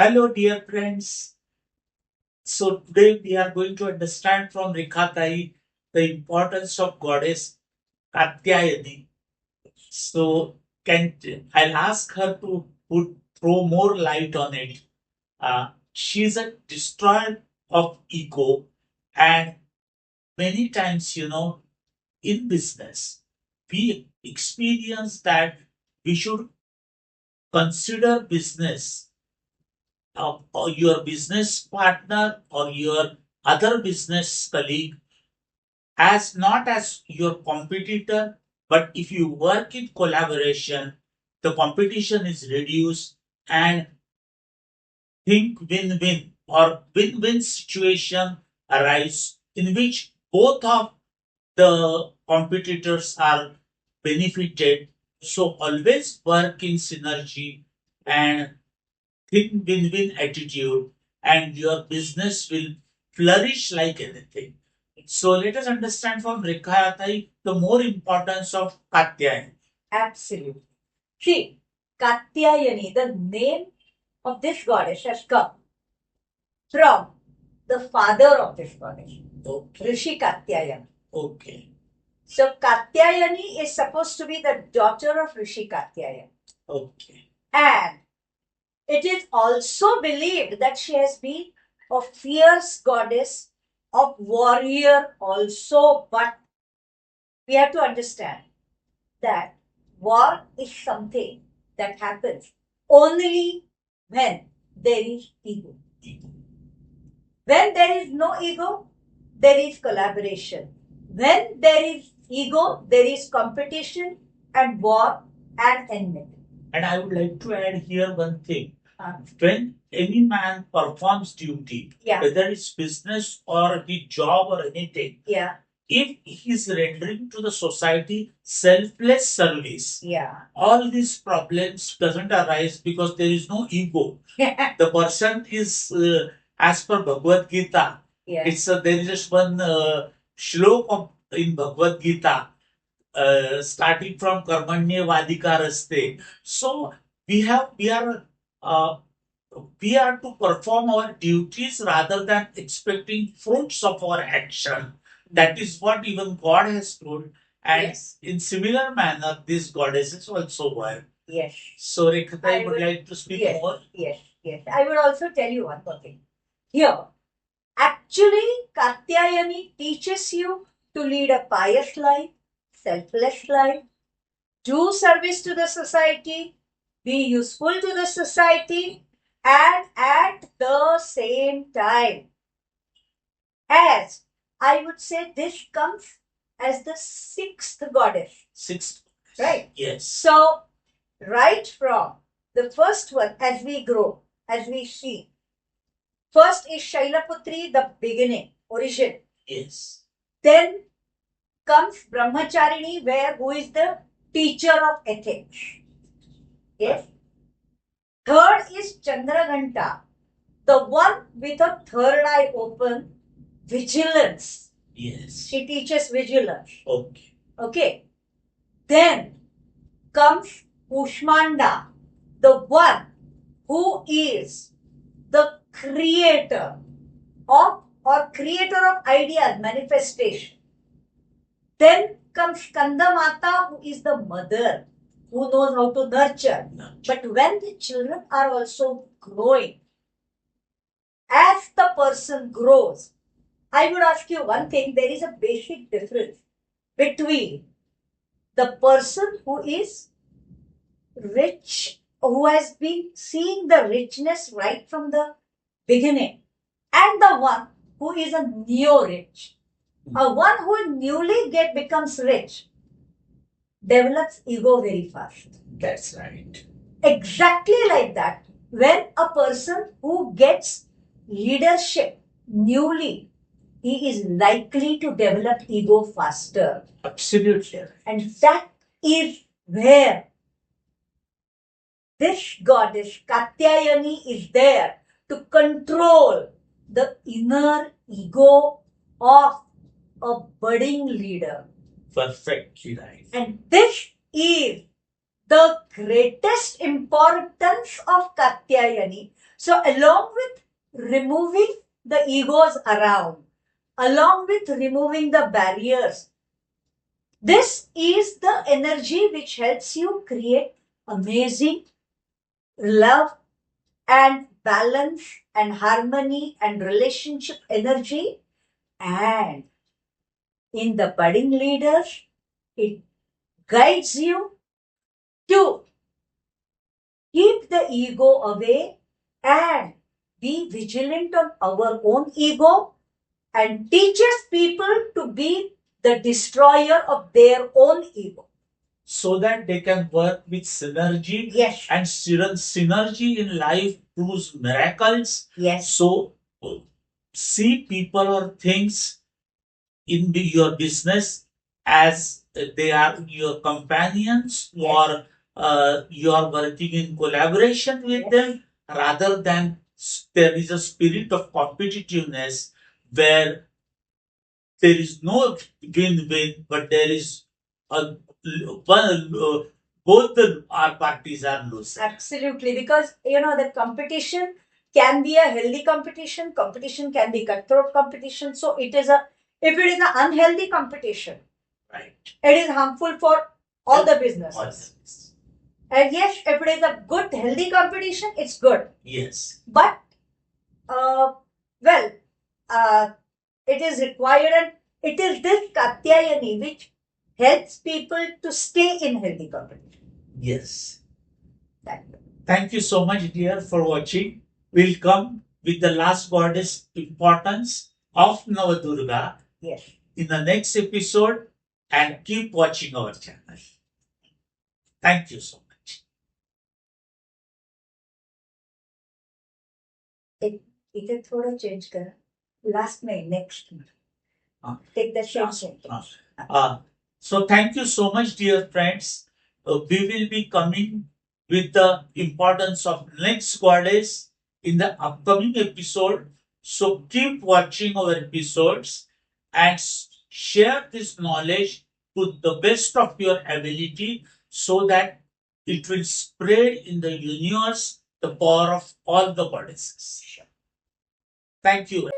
Hello, dear friends. So today we are going to understand from Rekhatai the importance of goddess Katyayani. So can I'll ask her to throw more light on it. She's a destroyer of ego, and many times, in business, we experience that we should consider business or your business partner or your other business colleague as not as your competitor, but if you work in collaboration, the competition is reduced and think win-win or win-win situation arise in which both of the competitors are benefited. So always work in synergy and think win-win attitude, and your business will flourish like anything. So let us understand from Rekhayatai the more importance of Katyayani. Absolutely. See, Katyayani, the name of this goddess has come from the father of this goddess, Okay. Rishi Katyayana. Okay. So Katyayani is supposed to be the daughter of Rishi Katyayana. Okay. And it is also believed that she has been a fierce goddess of warrior also, but we have to understand that war is something that happens only when there is ego. When there is no ego, there is collaboration. When there is ego, there is competition and war and enmity. And I would like to add here one thing. When any man performs duty, whether it's business or his job or anything, if he's rendering to the society selfless service, all these problems doesn't arise because there is no ego. The person is, as per Bhagavad Gita, there is just one shlok in Bhagavad Gita, starting from Karmanya Vadikaraste. So uh, we are to perform our duties rather than expecting fruits of our action. That is what even God has told. And in similar manner, these goddesses also work. Yes. So Rekhatai I would like to speak more. Yes. I would also tell you one more thing. Here, actually, Katyayani teaches you to lead a pious life, selfless life, do service to the society, be useful to the society, and at the same time, as I would say, this comes as the sixth goddess. Sixth. Right? Yes. So, right from the first one, as we grow, as we see, first is Shailaputri, the beginning, origin. Yes. Then comes Brahmacharini, who is the teacher of ethics. Yes. Third is Chandraghanta, the one with a third eye open, vigilance. Yes. She teaches vigilance. Okay. Okay. Then comes Kushmanda, the one who is the creator of ideas, manifestation. Then comes Kandamata, who is the mother, who knows how to nurture. But when the children are also growing, as the person grows, I would ask you one thing, there is a basic difference between the person who is rich, who has been seeing the richness right from the beginning, and the one who is a neo-rich. A one who newly becomes rich develops ego very fast. That's right. Exactly like that. When a person who gets leadership newly, he is likely to develop ego faster. Absolutely. And that is where this goddess Katyayani is there to control the inner ego of a budding leader. Perfectly right. And this is the greatest importance of Katyayani. So, along with removing the egos around, along with removing the barriers, this is the energy which helps you create amazing love and balance and harmony and relationship energy. And in the budding leaders, it guides you to keep the ego away and be vigilant on our own ego and teaches people to be the destroyer of their own ego. so that they can work with synergy. Yes. And synergy in life proves miracles. Yes. So see people or things in your business as they are your companions, Yes. or you are working in collaboration with Yes. them, rather than there is a spirit of competitiveness where there is no win-win, but there is a one, both our parties are losing. Absolutely, because the competition can be a healthy competition. Competition can be cutthroat competition. So if it is an unhealthy competition, Right. it is harmful for all the All businesses. this. And yes, if it is a good, healthy competition, it's good. Yes. But well, it is required, and it is this Katyayani which helps people to stay in healthy competition. Yes. Thank you. Thank you so much, dear, for watching. We'll come with the last goddess importance of Navadurga Yes. in the next episode, and keep watching our channel. Thank you so much. इथे थोडं change करा. Last नाही, next. Take the same sentence. So thank you so much, dear friends. We will be coming with the importance of next goddess in the upcoming episode. So keep watching our episodes and share this knowledge to the best of your ability, so that it will spread in the universe the power of all the goddesses. Thank you.